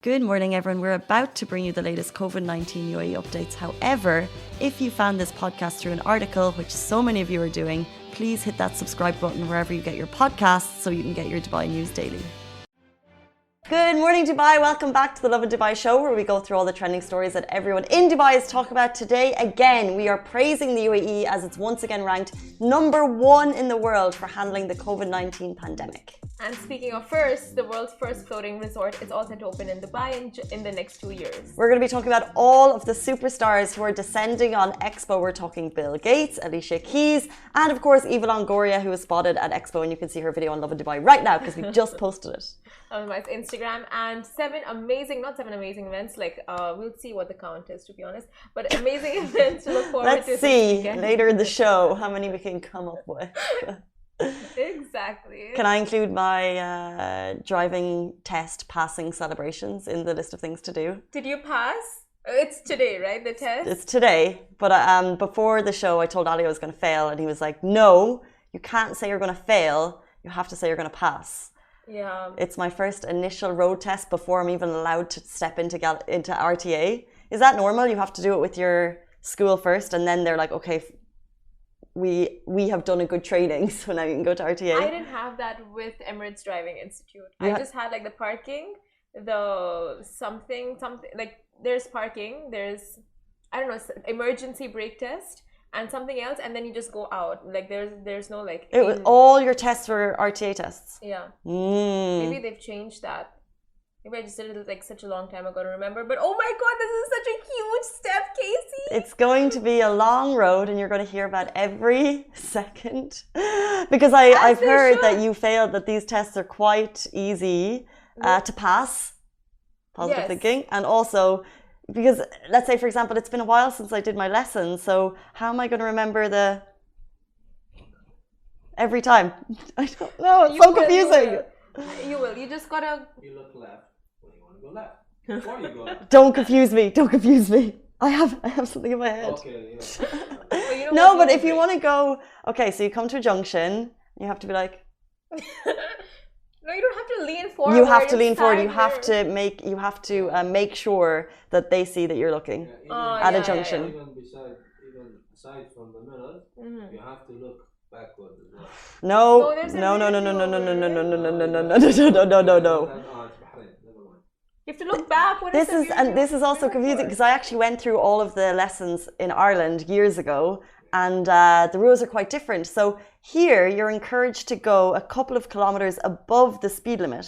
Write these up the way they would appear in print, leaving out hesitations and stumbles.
Good morning, everyone. We're about to bring you the latest COVID-19 UAE updates. However, if you found this podcast through an article, which so many of you are doing, please hit that subscribe button wherever you get your podcasts so you can get your Dubai news daily. Good morning, Dubai. Welcome back to the Lovin Dubai show, where we go through all the trending stories that everyone in Dubai is talking about. Today, again, we are praising the UAE as it's once again ranked #1 in the world for handling the COVID-19 pandemic. And speaking of first, the world's first floating resort is all set to open in Dubai in the next 2 years. We're going to be talking about all of the superstars who are descending on Expo. We're talking Bill Gates, Alicia Keys, and of course Eva Longoria, who was spotted at Expo, and you can see her video on Lovin Dubai right now because we just posted it. On my Instagram, and not seven amazing events, like we'll see what the count is, to be honest, but amazing events to look forward to. Let's see later in the show how many we can come up with. Exactly. Can I include my driving test passing celebrations in the list of things to do? Did you pass? It's today, right? The test? It's today, but before the show I told Ali I was going to fail, and he was like, no, you can't say you're going to fail, you have to say you're going to pass. Yeah. It's my first initial road test before I'm even allowed to step into RTA. Is that normal? You have to do it with your school first, and then they're like, okay, we have done a good training, so now you can go to RTA. I didn't have that with Emirates Driving Institute. I just had like the parking, the something like there's parking, there's I don't know, emergency brake test, and something else, and then you just go out. Like there's no like. It was all your tests were RTA tests. Yeah. Maybe they've changed that. Maybe I just did it like such a long time ago to remember. But oh my god, this is such a huge step, Casey. It's going to be a long road, and you're going to hear about every second. Because I've heard that you failed, that these tests are quite easy to pass. Positive thinking. And also, because let's say, for example, it's been a while since I did my lessons. So how am I going to remember every time? I don't know. It's so confusing. You will. You just gotta. You look left when you want to go left. Before you go left. Don't confuse me. Don't confuse me. I have something in my head. Okay. No, but if you want to go, okay, so you come to a junction, you have to be like. No, you don't have to lean forward. You have to lean forward. You have to make sure that they see that you're looking at a junction. Even aside from the mirror, you have to look backward as well. No. You have to look back. This is also confusing because I actually went through all of the lessons in Ireland years ago, and the rules are quite different. So here you're encouraged to go a couple of kilometers above the speed limit.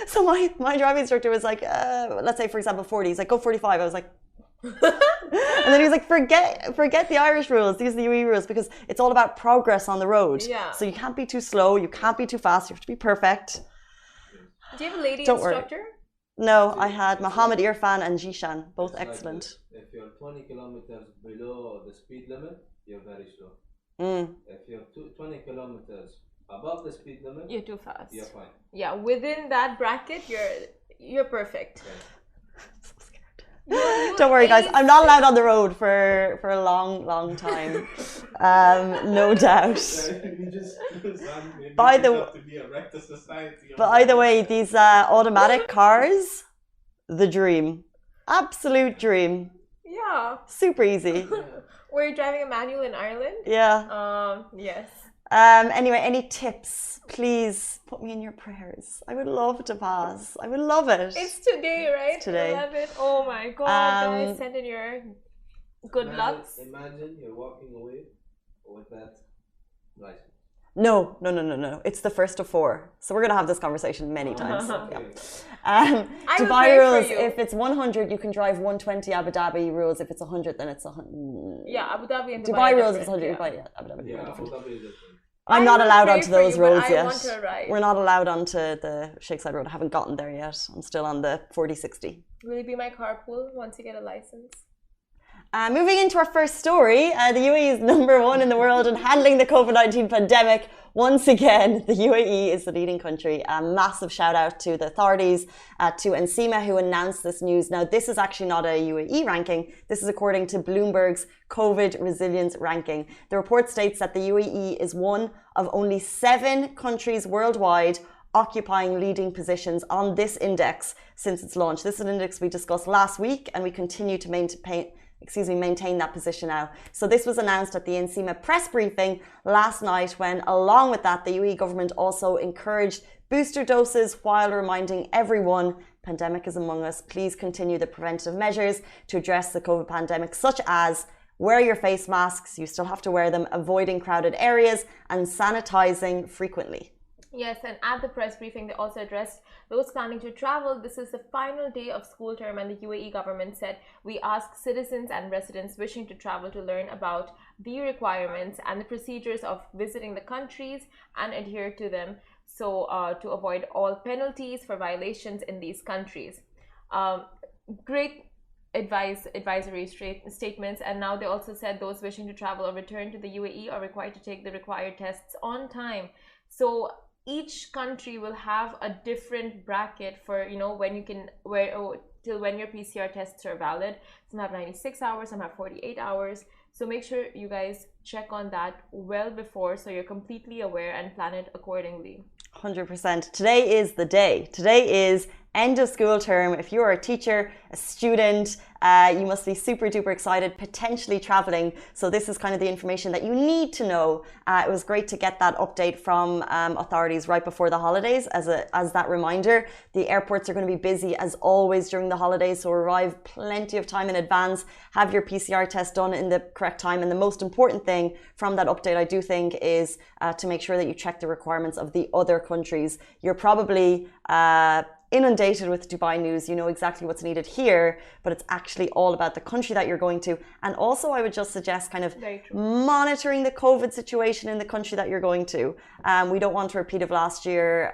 So my driving instructor was like, let's say for example 40. He's like, go 45. I was like. And then he was like, forget the Irish rules, these are the UAE rules, because it's all about progress on the road. Yeah. So you can't be too slow, you can't be too fast, you have to be perfect. Do you have a lady instructor? No, I had Mohammed Irfan and Jishan, both excellent. If you're 20 kilometers below the speed limit, you're very slow. If you're 20 kilometers above the speed limit, you're too fast. You're fine. Yeah, within that bracket, you're perfect. Okay. Don't worry, guys. I'm not allowed on the road for a long time. No doubt. By the way, these automatic cars, the dream, absolute dream. Yeah. Super easy. Were you driving a manual in Ireland? Yeah. Yes. Anyway, any tips? Please put me in your prayers. I would love to pass. I would love it. It's today, right? It's today. 11. Oh my god, guys, send in your good luck. Imagine you're walking away with that license. No. It's the first of 4. So we're going to have this conversation many times. Dubai rules, if it's 100, you can drive 120. Abu Dhabi rules, if it's 100, then it's 100. Yeah, Abu Dhabi and Dubai rules, if it's 100. Yeah. Abu Dhabi Yeah, Abu Dhabi is different. I'm not allowed onto those roads yet. I want to ride. We're not allowed onto the Sheikh Side Road. I haven't gotten there yet. I'm still on the 40-60. Will it be my carpool once you get a license? Moving into our first story, the UAE is #1 in the world in handling the COVID-19 pandemic. Once again, the UAE is the leading country. A massive shout out to the authorities, to NCEMA, who announced this news. Now, this is actually not a UAE ranking. This is according to Bloomberg's COVID resilience ranking. The report states that the UAE is one of only 7 countries worldwide occupying leading positions on this index since its launch. This is an index we discussed last week, and we continue to maintain that position now. So this was announced at the NCMA press briefing last night, when along with that, the UAE government also encouraged booster doses while reminding everyone pandemic is among us. Please continue the preventative measures to address the COVID pandemic, such as wear your face masks, you still have to wear them, avoiding crowded areas, and sanitizing frequently. Yes, and at the press briefing, they also addressed those planning to travel. This is the final day of school term, and the UAE government said, we ask citizens and residents wishing to travel to learn about the requirements and the procedures of visiting the countries and adhere to them, so to avoid all penalties for violations in these countries. Great advisory statements. And now they also said those wishing to travel or return to the UAE are required to take the required tests on time. So each country will have a different bracket for, when you can till when your PCR tests are valid. Some have 96 hours, some have 48 hours. So make sure you guys check on that well before, so you're completely aware and plan it accordingly. 100%. Today is the day. Today is end of school term. If you are a teacher, a student, you must be super duper excited, potentially traveling. So this is kind of the information that you need to know. It was great to get that update from authorities right before the holidays as that reminder. The airports are going to be busy as always during the holidays, so arrive plenty of time in advance. Have your PCR test done in the correct time. And the most important thing from that update, I do think, is to make sure that you check the requirements of the other countries. You're probably inundated with Dubai news. You know exactly what's needed here, but it's actually all about the country that you're going to. And also, I would just suggest kind of monitoring the COVID situation in the country that you're going to. We don't want a repeat of last year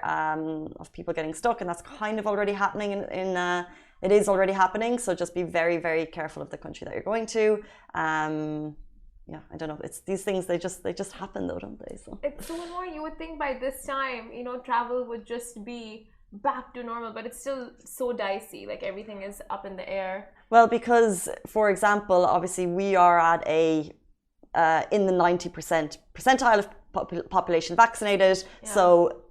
of people getting stuck, and that's kind of already happening it is already happening. So just be very, very careful of the country that you're going to. Yeah, I don't know. It's these things, they just happen though, don't they? So it's so annoying. You would think by this time, travel would just be back to normal, but it's still so dicey. Like everything is up in the air. Well, because for example, obviously we are at in the 90% percentile of population vaccinated. Yeah. So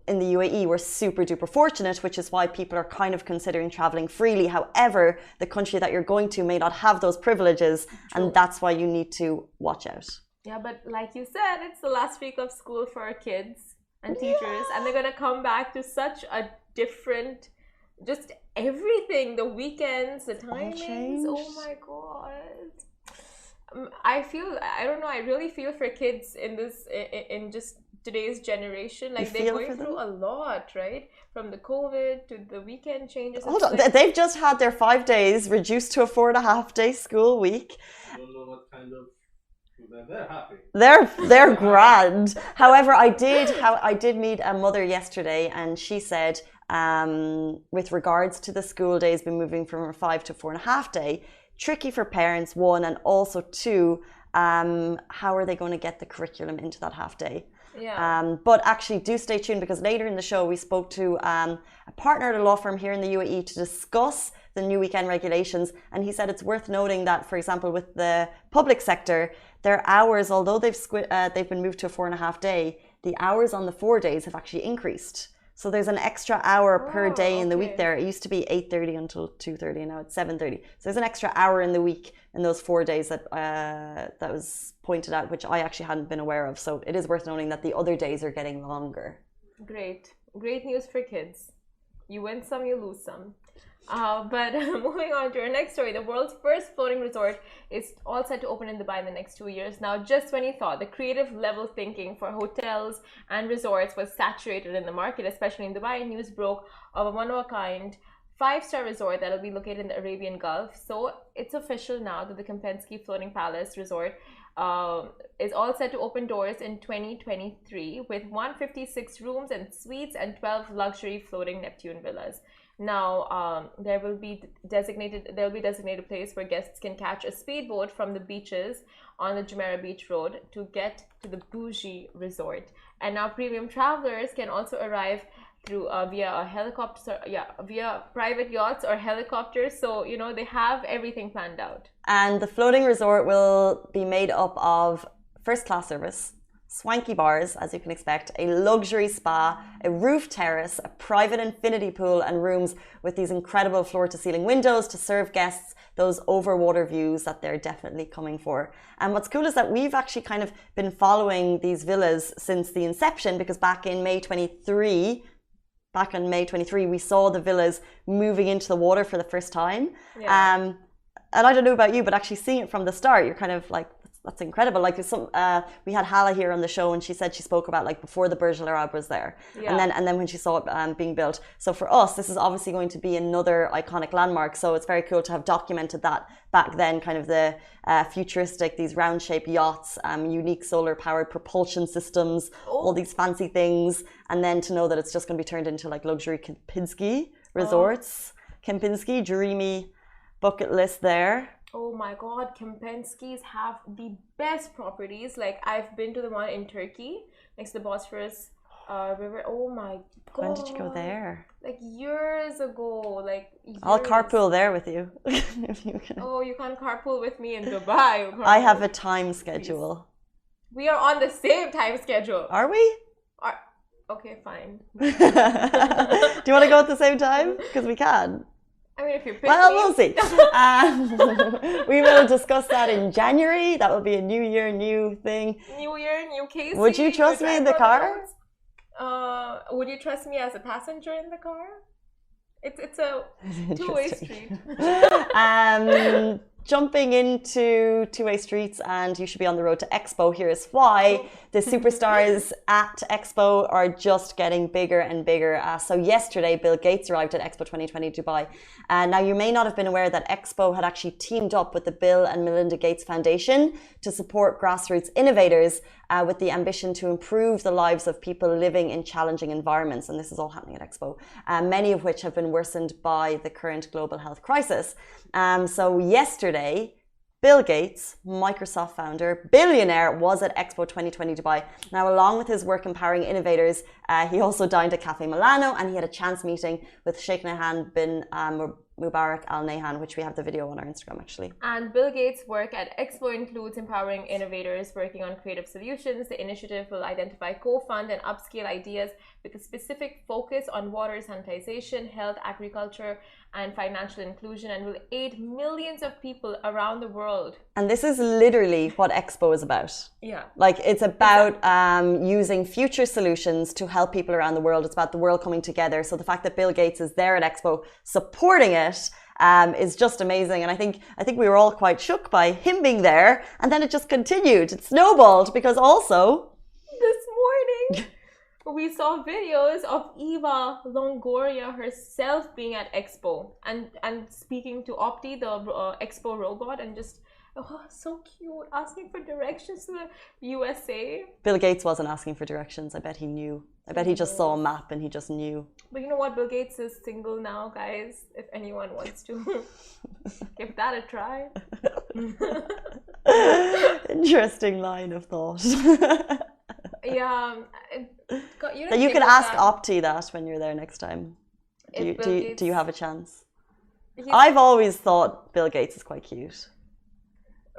in the UAE, we're super duper fortunate, which is why people are kind of considering traveling freely. However, the country that you're going to may not have those privileges. True. And that's why you need to watch out. Yeah, but like you said, it's the last week of school for our kids and teachers, and they're gonna come back to such a different, just everything, the weekends, the timings. Oh my god. I really feel for kids in just today's generation. Like they're going through a lot, right? From the COVID to the weekend changes. Hold on, they've just had their 5 days reduced to a 4.5-day school week. I don't know what kind of. They're happy. They're grand. However, I did meet a mother yesterday, and she said, with regards to the school days being moving from a 5 to 4.5 day, tricky for parents, one, and also two, how are they going to get the curriculum into that half day? Yeah. But actually, do stay tuned, because later in the show we spoke to a partner at a law firm here in the UAE to discuss the new weekend regulations, and he said it's worth noting that, for example, with the public sector, their hours, although they've been moved to a 4.5 day, the hours on the 4 days have actually increased. So there's an extra hour per day in the week there. It used to be 8:30 until 2:30, and now it's 7:30. So there's an extra hour in the week in those 4 days that was pointed out, which I actually hadn't been aware of. So it is worth noting that the other days are getting longer. Great news for kids. You win some, you lose some. But moving on to our next story, the world's first floating resort is all set to open in Dubai in the next 2 years. Now, just when you thought the creative level thinking for hotels and resorts was saturated in the market, especially in Dubai, news broke of a one-of-a-kind 5-star resort that will be located in the Arabian Gulf. So it's official now that the Kempinski Floating Palace Resort is all set to open doors in 2023 with 156 rooms and suites and 12 luxury floating Neptune villas. Now, there will be designated place where guests can catch a speedboat from the beaches on the Jumeirah Beach Road to get to the bougie resort. And now premium travelers can also arrive through via private yachts or helicopters. So, they have everything planned out. And the floating resort will be made up of first class service. swanky bars, as you can expect, a luxury spa, a roof terrace, a private infinity pool, and rooms with these incredible floor-to-ceiling windows to serve guests those overwater views that they're definitely coming for. And what's cool is that we've actually kind of been following these villas since the inception, because back in May 23, we saw the villas moving into the water for the first time. Yeah. And I don't know about you, but actually seeing it from the start, you're kind of like, that's incredible. Like there's some, we had Hala here on the show, and she said she spoke about like before the Burj Al Arab was there, and then when she saw it being built. So for us, this is obviously going to be another iconic landmark. So it's very cool to have documented that back then, kind of the futuristic, these round-shaped yachts, unique solar-powered propulsion systems, all these fancy things, and then to know that it's just going to be turned into like luxury Kempinski resorts. Kempinski, dreamy bucket list there. Oh my God, Kempinski's have the best properties. Like I've been to the one in Turkey next to the Bosphorus river. Oh my God. When did you go there? Like years ago. I'll carpool there with you. If you can. Oh, you can't carpool with me in Dubai. I have a time schedule. Please. We are on the same time schedule. Are we? Okay, fine. Do you want to go at the same time? Because we can. I mean, if you pick we'll see. We will discuss that in January. That will be a new year, new thing. New year, new case. Would you trust me in the car? Would you trust me as a passenger in the car? It's a two-way street. Jumping into two-way streets, and you should be on the road to Expo. Here is why. The superstars at Expo are just getting bigger and bigger. So yesterday, Bill Gates arrived at Expo 2020 Dubai. Now, you may not have been aware that Expo had actually teamed up with the Bill and Melinda Gates Foundation to support grassroots innovators with the ambition to improve the lives of people living in challenging environments. And this is all happening at Expo, many of which have been worsened by the current global health crisis. So yesterday, Bill Gates, Microsoft founder, billionaire, was at Expo 2020 Dubai. Now, along with his work empowering innovators, he also dined at Cafe Milano, and he had a chance meeting with Sheikh Nahyan bin Mubarak Al Nahyan, which we have the video on our Instagram actually. And Bill Gates' work at Expo includes empowering innovators working on creative solutions. The initiative will identify, co-fund, and upscale ideas with a specific focus on water sanitization, health, agriculture, and financial inclusion, and will aid millions of people around the world. And this is literally what Expo is about. Yeah. Like it's about using future solutions to help people around the world. It's about the world coming together. So the fact that Bill Gates is there at Expo supporting it is just amazing. And I think we were all quite shook by him being there. And then it just continued. It snowballed because also this morning we saw videos of Eva Longoria herself being at Expo and speaking to Opti, the Expo robot, and just so cute, asking for directions to the USA. Bill Gates wasn't asking for directions. I bet he knew. I bet he just saw a map and he just knew. But you know what? Bill Gates is single now, guys. If anyone wants to give that a try. Interesting line of thought. Yeah. You can ask Opti that when you're there next time. Do you have a chance? I've always thought Bill Gates is quite cute.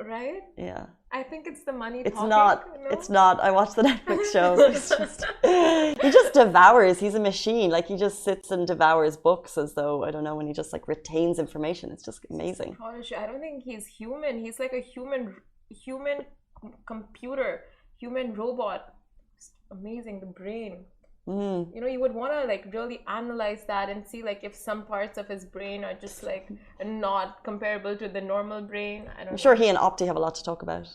Right? Yeah. I think it's the money it's talking. Not. No? It's not. I watched the Netflix show. He just devours. He's a machine. Like he just sits and devours books as though, I don't know, when he just like retains information. It's just amazing. I don't think he's human. He's like a human computer, human robot. It's amazing, the brain. You know, you would want to like really analyze that and see like if some parts of his brain are just like not comparable to the normal brain. I'm sure he and Opti have a lot to talk about.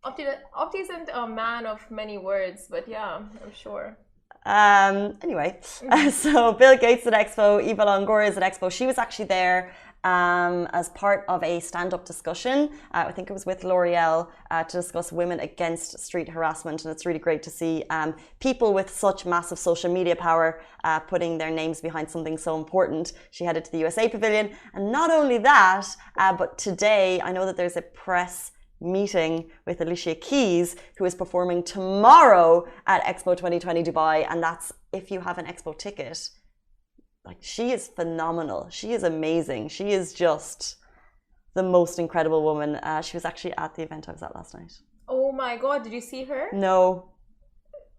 Opti isn't a man of many words, but yeah, I'm sure. Anyway, so Bill Gates at Expo, Eva Longoria is at Expo. She was actually there as part of a stand-up discussion. I think it was with L'Oreal to discuss women against street harassment, and it's really great to see people with such massive social media power putting their names behind something so important. She headed to the USA Pavilion, and not only that, but today I know that there's a press meeting with Alicia Keys, who is performing tomorrow at Expo 2020 Dubai, and that's if you have an Expo ticket. Like, she is phenomenal. She is amazing. She is just the most incredible woman. She was actually at the event I was at last night. Oh my God, did you see her? No.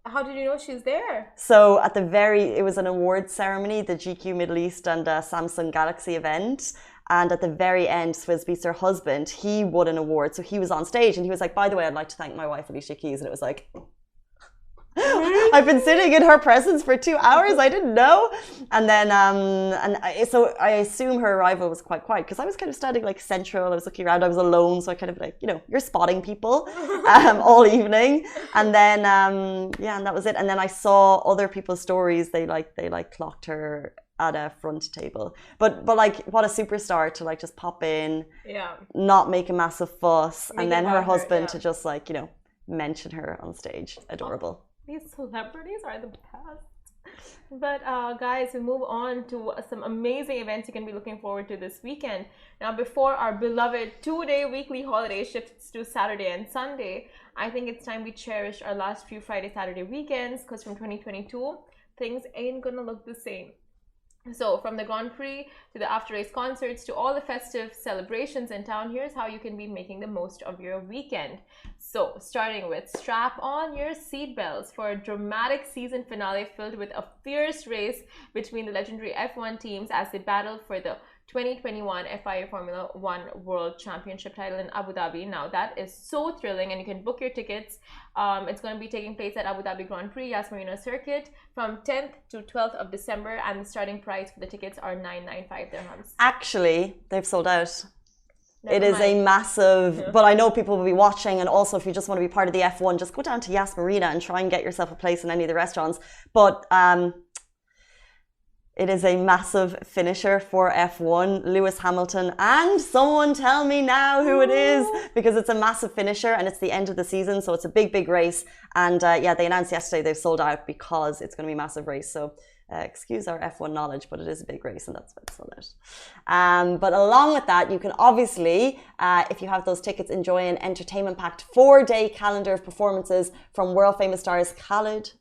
How did you know she's there? So it was an awards ceremony, the GQ Middle East and Samsung Galaxy event. And at the very end, Swizbeat's her husband, he won an award. So he was on stage and he was like, by the way, I'd like to thank my wife, Alicia Keys. And it was like, I've been sitting in her presence for 2 hours. I didn't know. And then, so I assume her arrival was quite quiet because I was kind of standing like central. I was looking around. I was alone. So I kind of like, you're spotting people all evening. And then, and that was it. And then I saw other people's stories. They clocked her at a front table. But like, what a superstar to like just pop in, not make a massive fuss. And then her husband to just like, mention her on stage. Adorable. These celebrities are the best. But guys, we move on to some amazing events you can be looking forward to this weekend. Now, before our beloved 2-day weekly holiday shifts to Saturday and Sunday, I think it's time we cherish our last few Friday, Saturday weekends, because from 2022, things ain't gonna look the same. So from the Grand Prix to the after-race concerts to all the festive celebrations in town, here's how you can be making the most of your weekend. So starting with strap on your seatbelts for a dramatic season finale filled with a fierce race between the legendary F1 teams as they battle for the 2021 FIA Formula One World Championship title in Abu Dhabi. Now that is so thrilling, and you can book your tickets. It's going to be taking place at Abu Dhabi Grand Prix Yas Marina Circuit from 10th to 12th of December, and the starting price for the tickets are 995 dirhams. Actually, they've sold out. It is a massive, but I know people will be watching, and also if you just want to be part of the F1, just go down to Yas Marina and try and get yourself a place in any of the restaurants. But it is a massive finisher for F1, Lewis Hamilton, and someone tell me now who it is, because it's a massive finisher and it's the end of the season, so it's a big, big race. And they announced yesterday they've sold out because it's going to be a massive race. So excuse our F1 knowledge, but it is a big race and that's why it's sold out. But along with that, you can obviously, if you have those tickets, enjoy an entertainment-packed 4-day calendar of performances from world-famous stars Khalid,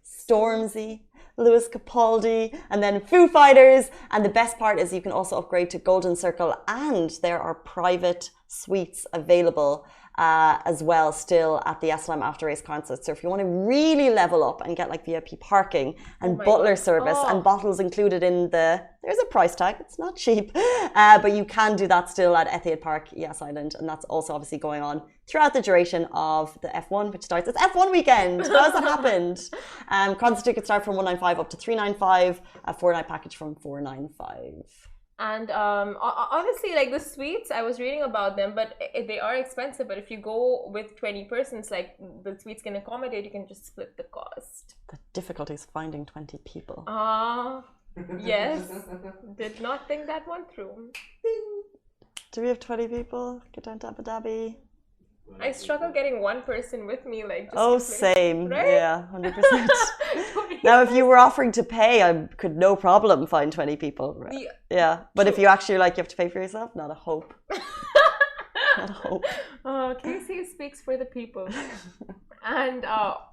Stormzy, Lewis Capaldi, and then Foo Fighters. And the best part is you can also upgrade to Golden Circle, and there are private suites available as well still at the Aslam After Race concert. So if you want to really level up and get like VIP parking and butler service and bottles included in there's a price tag, it's not cheap, but you can do that still at Etihad Park, Yas Island, and that's also obviously going on throughout the duration of the F1, which starts. It's F1 weekend. How's that happened? Concert tickets start from 195 up to 395, a 4-night package from 495. And honestly, like the suites, I was reading about them, but they are expensive. But if you go with 20 persons, like the suites can accommodate, you can just split the cost. The difficulty is finding 20 people. Yes. Did not think that one through. Do we have 20 people? Get down to Abu Dhabi. I struggle getting one person with me, like. Just same. Right? Yeah, 100%. Now, if you were offering to pay, I could no problem find 20 people. Right? Yeah, but if you actually you have to pay for yourself, not a hope. Not a hope. Casey speaks for the people. And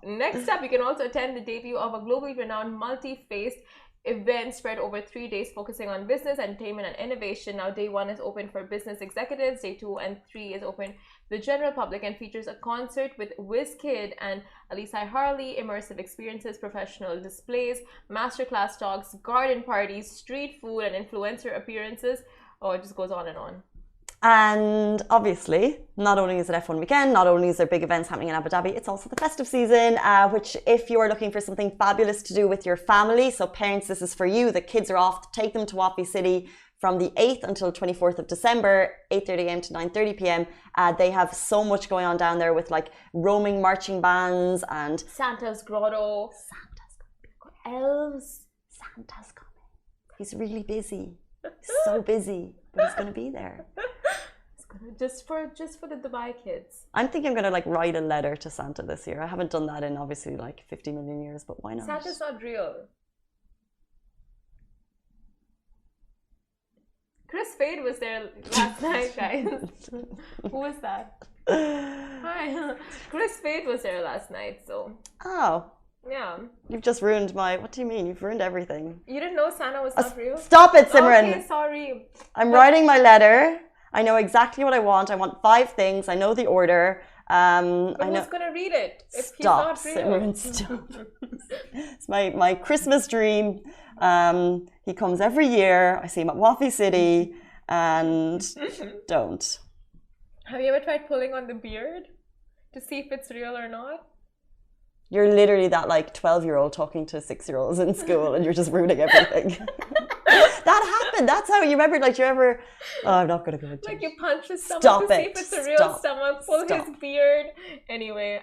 next up, you can also attend the debut of a globally renowned multi-faced event spread over 3 days, focusing on business, entertainment, and innovation. Now, day 1 is open for business executives. Day 2 and 3 is open to the general public and features a concert with WizKid and Alisai Harley, immersive experiences, professional displays, masterclass talks, garden parties, street food, and influencer appearances. Oh, it just goes on and on. And obviously, not only is it F1 weekend, not only is there big events happening in Abu Dhabi, it's also the festive season, which if you are looking for something fabulous to do with your family, so parents, this is for you, the kids are off, take them to Wafi City from the 8th until 24th of December, 8:30 a.m. to 9:30 p.m. They have so much going on down there with like roaming marching bands and Santa's grotto. Elves. Santa's coming. He's really busy. He's so busy, but he's going to be there. Just for the Dubai kids. I'm thinking I'm going to like write a letter to Santa this year. I haven't done that in obviously like 50 million years, but why not? Santa's not real. Chris Fade was there last night, guys. Who was that? Hi. Chris Fade was there last night, so. Oh. Yeah. You've just ruined what do you mean? You've ruined everything. You didn't know Santa was not real? Stop it, Simran. Okay, sorry. I'm writing my letter. I know exactly what I want. I want 5 things. I know the order. But who's going to read it if he's not real? Simran, stop. It's my Christmas dream. He comes every year. I see him at Wafi City, and don't. Have you ever tried pulling on the beard to see if it's real or not? You're literally that like 12-year-old talking to 6-year-olds in school, and you're just ruining everything. That happened. That's how you remember. Like you ever? Oh, I'm not gonna go into. Like you punch his stomach to see if it's a real stomach. Pull his beard. Anyway.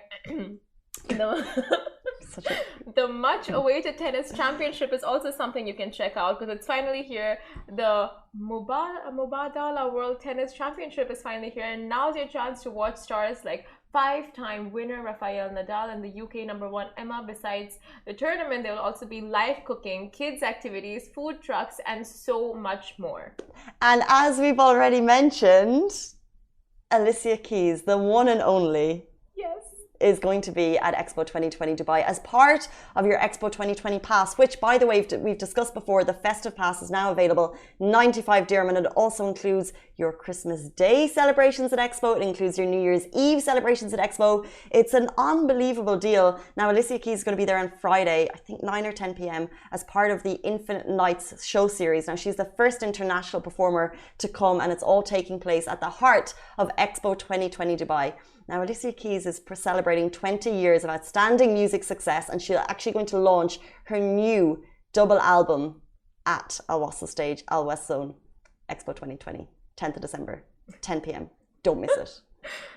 The much-awaited tennis championship is also something you can check out because it's finally here. The Mubadala World Tennis Championship is finally here, and now's your chance to watch stars like 5-time winner Rafael Nadal and the UK #1 Emma. Besides the tournament, there will also be live cooking, kids activities, food trucks, and so much more. And as we've already mentioned, Alicia Keys, the one and only, is going to be at Expo 2020 Dubai as part of your Expo 2020 pass, which, by the way, we've discussed before. The festive pass is now available, 95 dirham, and it also includes your Christmas Day celebrations at Expo. It includes your New Year's Eve celebrations at Expo. It's an unbelievable deal. Now, Alicia Keys is going to be there on Friday, I think 9 or 10 p.m. as part of the Infinite Nights show series. Now, she's the first international performer to come, and it's all taking place at the heart of Expo 2020 Dubai. Now, Alicia Keys is celebrating 20 years of outstanding music success, and she's actually going to launch her new double album at Al Wasl Stage, Al West Zone, Expo 2020, 10th of December, 10 p.m. Don't miss it.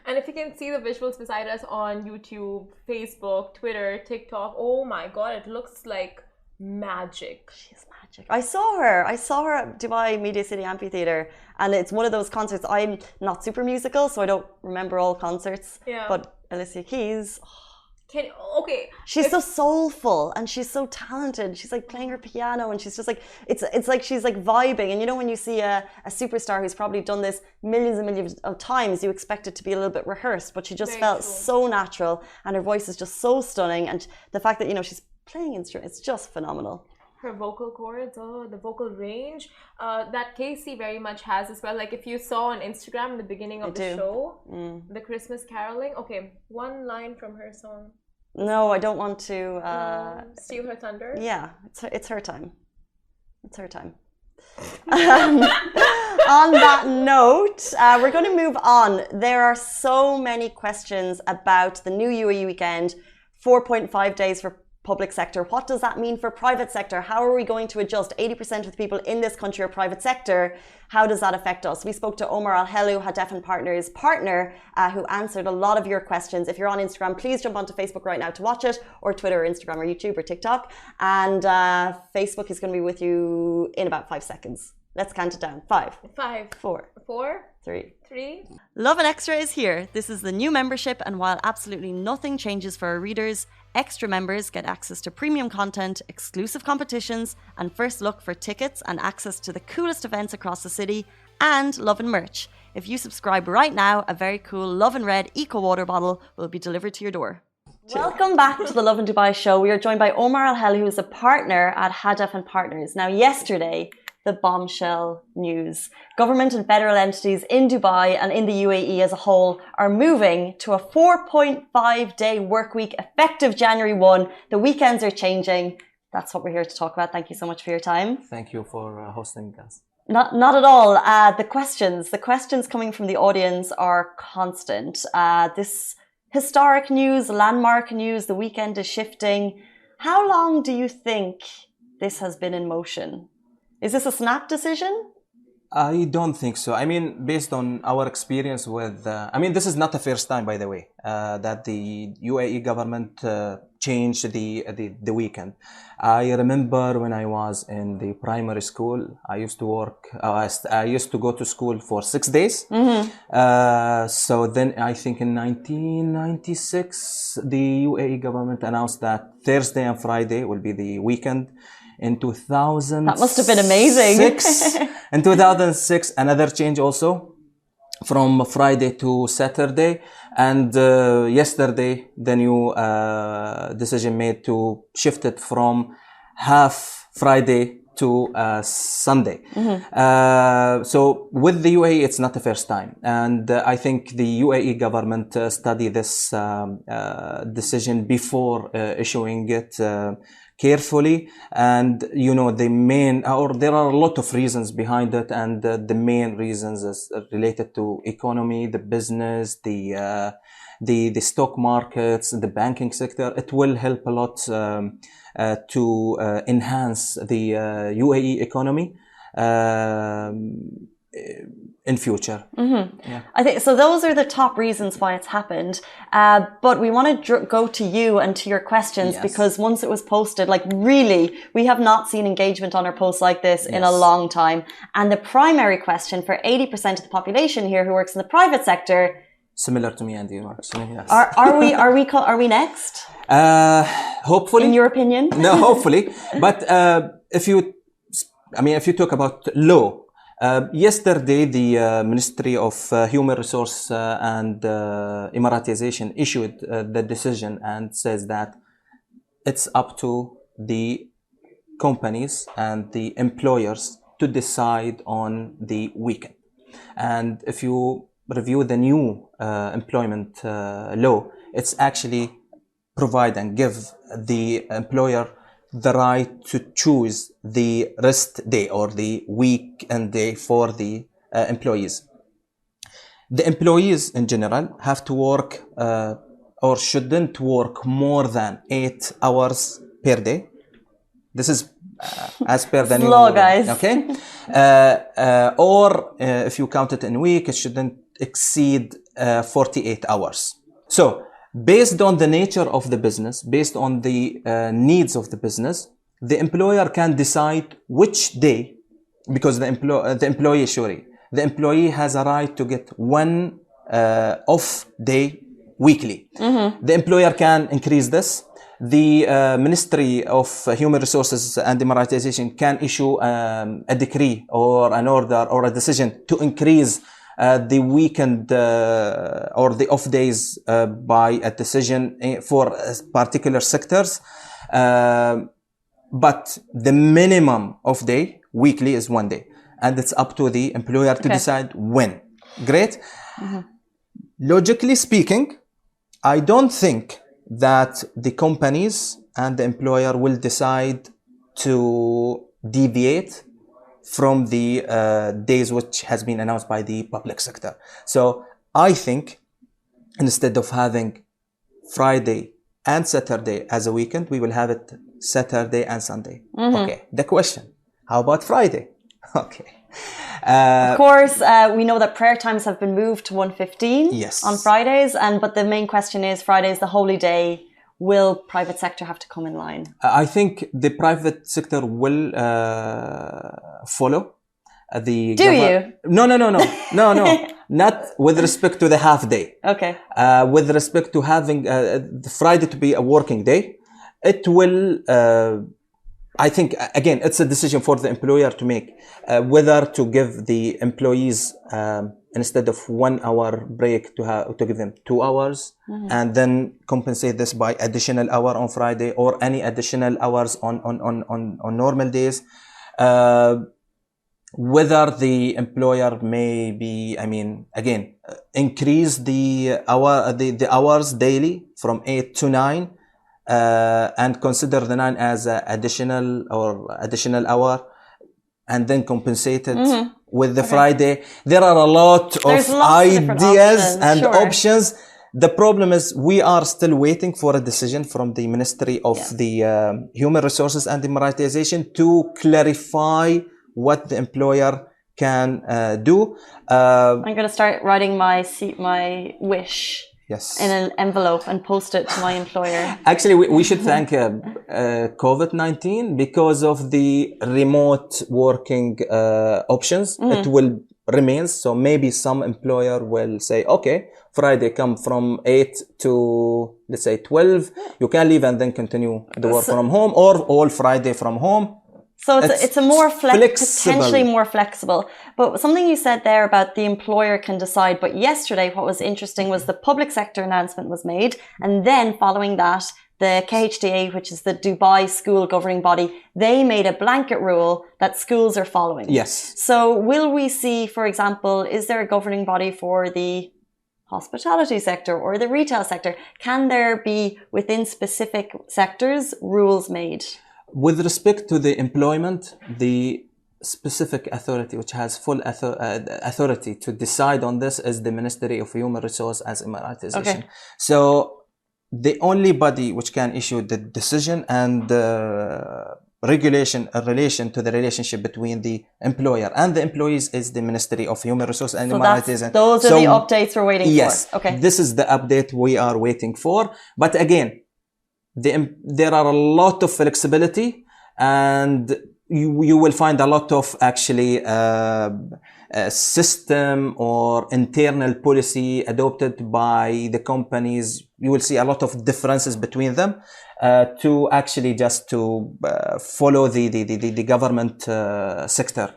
And if you can see the visuals beside us on YouTube, Facebook, Twitter, TikTok, oh my God, it looks like magic. She's magic. I saw her at Dubai Media City Amphitheatre, and it's one of those concerts. I'm not super musical, so I don't remember all concerts. Yeah. But Alicia Keys, she's so soulful and she's so talented. She's like playing her piano, and she's just like it's like she's like vibing. And you know, when you see a superstar who's probably done this millions and millions of times, you expect it to be a little bit rehearsed, but she just felt so natural, and her voice is just so stunning. And the fact that, you know, she's playing instruments, it's just phenomenal. Her vocal cords, the vocal range that Casey very much has as well. Like if you saw on Instagram in the beginning of the show, the Christmas caroling. Okay, one line from her song. No, I don't want to steal her thunder. Yeah, it's her time. It's her time. On that note, we're going to move on. There are so many questions about the new UAE weekend. 4.5 days for public sector. What does that mean for private sector? How are we going to adjust? 80% of the people in this country are private sector. How does that affect us? We spoke to Omar Al-Helu, Hadef and Partners partner, who answered a lot of your questions. If you're on Instagram, please jump onto Facebook right now to watch it, or Twitter, or Instagram, or YouTube, or TikTok. And Facebook is going to be with you in about 5 seconds. Let's count it down. 5, 4, 3. Lovin Extra is here. This is the new membership, and while absolutely nothing changes for our readers, extra members get access to premium content, exclusive competitions, and first look for tickets and access to the coolest events across the city, and Lovin merch. If you subscribe right now, a very cool Lovin Red Eco Water bottle will be delivered to your door. Welcome back to the Lovin Dubai show. We are joined by Omar Al-Helu, who is a partner at Hadef and Partners. Now, yesterday, the bombshell news. Government and federal entities in Dubai and in the UAE as a whole are moving to a 4.5-day work week effective January 1. The weekends are changing. That's what we're here to talk about. Thank you so much for your time. Thank you for hosting us. Not at all. The questions coming from the audience are constant. This historic news, landmark news, the weekend is shifting. How long do you think this has been in motion? Is this a snap decision? I don't think so. I mean, based on our experience with, this is not the first time, by the way, that the UAE government changed the weekend. I remember when I was in the primary school, I used to work, I used to go to school for 6 days. Mm-hmm. So then I think in 1996, the UAE government announced that Thursday and Friday will be the weekend. In 2000, that must have been amazing. In 2006, another change also from Friday to Saturday, and yesterday the new decision made to shift it from half Friday to Sunday. So with the UAE, it's not the first time. And I think the UAE government studied this decision before issuing it carefully. And, you know, there are a lot of reasons behind it. And the main reasons is related to economy, the business, the stock markets, the banking sector. It will help a lot to enhance the UAE economy in future. Yeah. I think so. Those are the top reasons why it's happened. But we want to go to you and to your questions, because once it was posted, like really, we have not seen engagement on our posts like this in a long time. And the primary question for 80% of the population here who works in the private sector. Similar to me and you, actually. Yes. Are we next? Hopefully. In your opinion? No, hopefully. But if you talk about law, yesterday the Ministry of Human Resource and Emiratization issued the decision and says that it's up to the companies and the employers to decide on the weekend. And if you review the new employment law, it's actually provide and give the employer the right to choose the rest day or the weekend day for the employees. The employees in general have to work or shouldn't work more than 8 hours per day. This is as per the new law, guys. Okay, or if you count it in a week, it shouldn't exceed 48 hours. So based on the nature of the business, based on the needs of the business, the employer can decide which day, because the employee has a right to get one off day weekly. The employer can increase this. The Ministry of Human Resources and Emiratization can issue a decree or an order or a decision to increase the weekend or the off days by a decision for particular sectors. But the minimum of day weekly is 1 day. And it's up to the employer to decide when. Great. Logically speaking, I don't think that the companies and the employer will decide to deviate from the days which has been announced by the public sector. So I think instead of having Friday and Saturday as a weekend, we will have it Saturday and Sunday. Okay. The question, how about Friday? Okay. Of course, we know that prayer times have been moved to 1:15 on Fridays, but the main question is Friday is the holy day. Will private sector have to come in line? I think the private sector will follow the. Do you? No. Not with respect to the half day. Okay. With respect to having the Friday to be a working day, it will. I think, again, it's a decision for the employer to make whether to give the employees instead of 1 hour break to give them 2 hours and then compensate this by additional hour on Friday or any additional hours on normal days. Whether the employer may be, increase the hours daily from 8 to 9. And consider the 9 as additional hour and then compensate it with the Friday. There are a lot of ideas and options. The problem is we are still waiting for a decision from the Ministry of the Human Resources and Emiratization to clarify what the employer can do. I'm going to start writing my wish. Yes. In an envelope and post it to my employer. Actually, we should thank COVID-19 because of the remote working options. It will remain. So maybe some employer will say, okay, Friday come from 8 to, let's say, 12. You can leave and then continue the work from home, or all Friday from home. So it's a more potentially more flexible. But something you said there about the employer can decide. But yesterday, what was interesting was the public sector announcement was made. And then following that, the KHDA, which is the Dubai school governing body, they made a blanket rule that schools are following. Yes. So will we see, for example, is there a governing body for the hospitality sector or the retail sector? Can there be within specific sectors rules made? With respect to the employment, the specific authority which has full authority to decide on this is the Ministry of Human Resource as Emiratization. Okay. So the only body which can issue the decision and regulation in relation to the relationship between the employer and the employees is the Ministry of Human Resource and Emiratization. Those are the updates we're waiting for. Yes. Okay. This is the update we are waiting for. But again, there are a lot of flexibility, and you will find a lot of actually system or internal policy adopted by the companies. You will see a lot of differences between them to actually just to follow the government sector.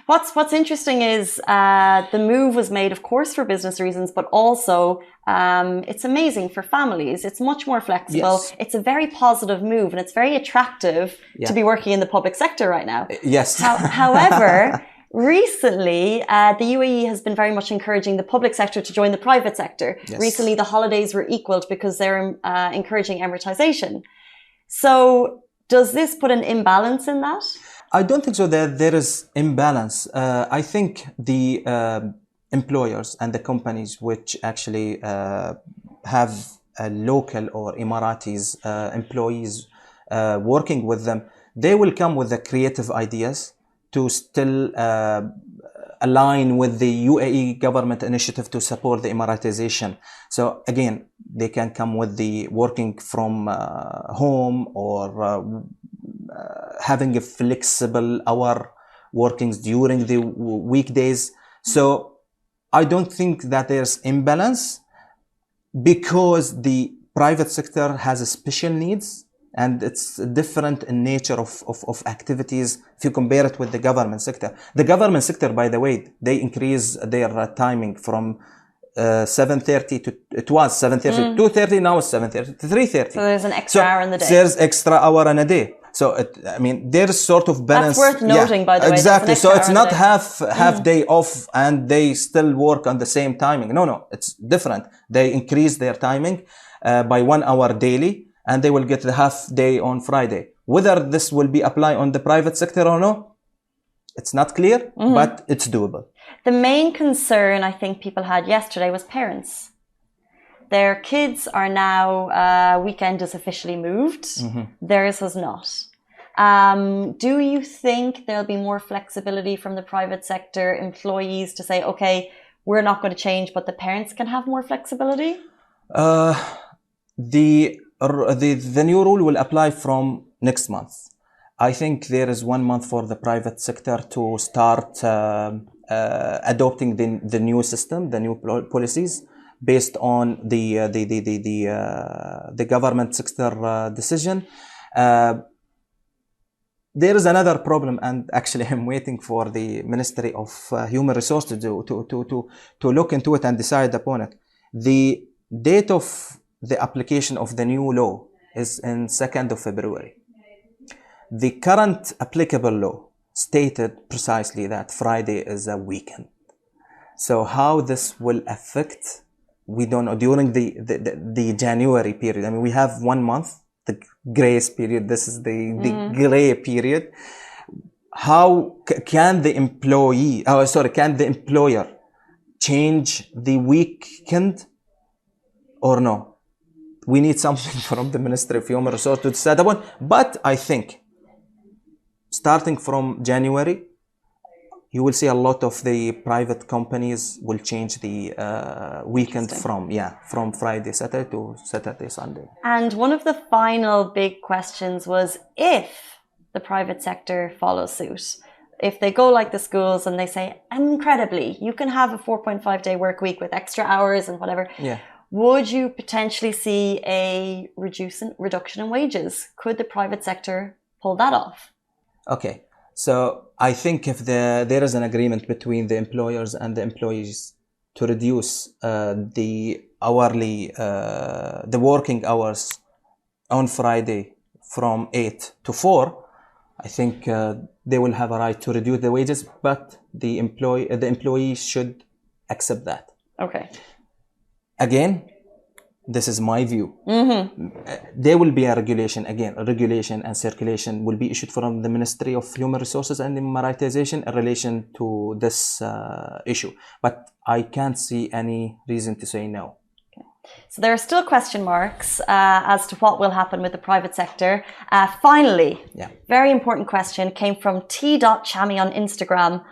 What's interesting is the move was made, of course, for business reasons, but also it's amazing for families. It's much more flexible. Yes. It's a very positive move, and it's very attractive to be working in the public sector right now. Yes. However, recently, the UAE has been very much encouraging the public sector to join the private sector. Yes. Recently, the holidays were equaled because they're encouraging Emiratization. So does this put an imbalance in that? I don't think so that there is imbalance. I think the employers and the companies which actually have local or Emiratis employees working with them, they will come with the creative ideas to still align with the UAE government initiative to support the Emiratization. So again, they can come with the working from home or having a flexible hour workings during the weekdays. So I don't think that there's imbalance, because the private sector has a special needs and it's different in nature of activities if you compare it with the government sector. The government sector, by the way, they increase their timing from 7:30 to, it was 7:30 to 2:30, now it's 7:30 to 3:30. So there's an extra hour in the day. There's extra hour in a day. So there's sort of balance. That's worth noting, by the way. Exactly. So it's not half day off and they still work on the same timing. No, it's different. They increase their timing by 1 hour daily, and they will get the half day on Friday. Whether this will be applied on the private sector or no, it's not clear, but it's doable. The main concern I think people had yesterday was parents. Their kids are now, weekend is officially moved. Theirs has not. Do you think there'll be more flexibility from the private sector employees to say, okay, we're not going to change, but the parents can have more flexibility? The new rule will apply from next month. I think there is 1 month for the private sector to start adopting the new system, the new policies, based on the government sector decision. There is another problem, and actually I'm waiting for the Ministry of Human Resources to look into it and decide upon it. The date of the application of the new law is in 2nd of February. The current applicable law stated precisely that Friday is a weekend. So how this will affect, we don't know. During the January period, I mean, we have 1 month, the grace period. This is the gray period. How can the can the employer change the weekend or no? We need something from the Ministry of Human Resources to decide upon. But I think starting from January, you will see a lot of the private companies will change the weekend from Friday, Saturday to Saturday, Sunday. And one of the final big questions was if the private sector follows suit. If they go like the schools and they say, incredibly, you can have a 4.5-day work week with extra hours and whatever. Yeah. Would you potentially see a reduction in wages? Could the private sector pull that off? Okay. So I think if there is an agreement between the employers and the employees to reduce the hourly, the working hours on Friday from 8 to 4, I think they will have a right to reduce the wages, but the employee should accept that. Okay. Again, this is my view. There will be a regulation. Again, a regulation and circulation will be issued from the Ministry of Human Resources and Maritization in relation to this issue. But I can't see any reason to say no. So there are still question marks as to what will happen with the private sector. Finally, very important question came from T.Chami on Instagram.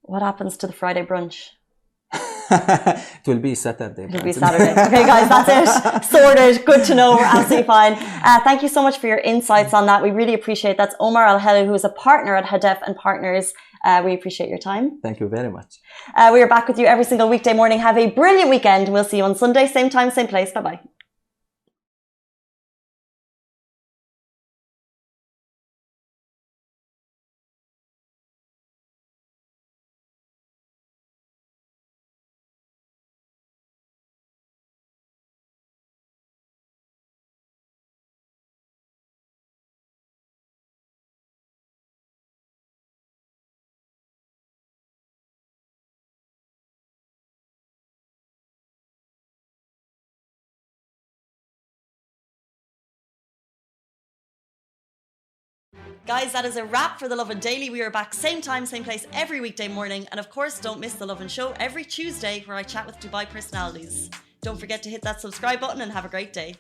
What happens to the Friday brunch? It will be Saturday. It'll be Saturday. Okay, guys, that's it. Sorted. Good to know. We're absolutely fine. Thank you so much for your insights on that. We really appreciate it. That's Omar Al-Helu, who is a partner at Hadef and Partners. We appreciate your time. Thank you very much. We are back with you every single weekday morning. Have a brilliant weekend. We'll see you on Sunday, same time, same place. Bye-bye. Guys, that is a wrap for the Lovin Daily. We are back same time, same place every weekday morning. And of course, don't miss the Lovin Show every Tuesday where I chat with Dubai personalities. Don't forget to hit that subscribe button and have a great day.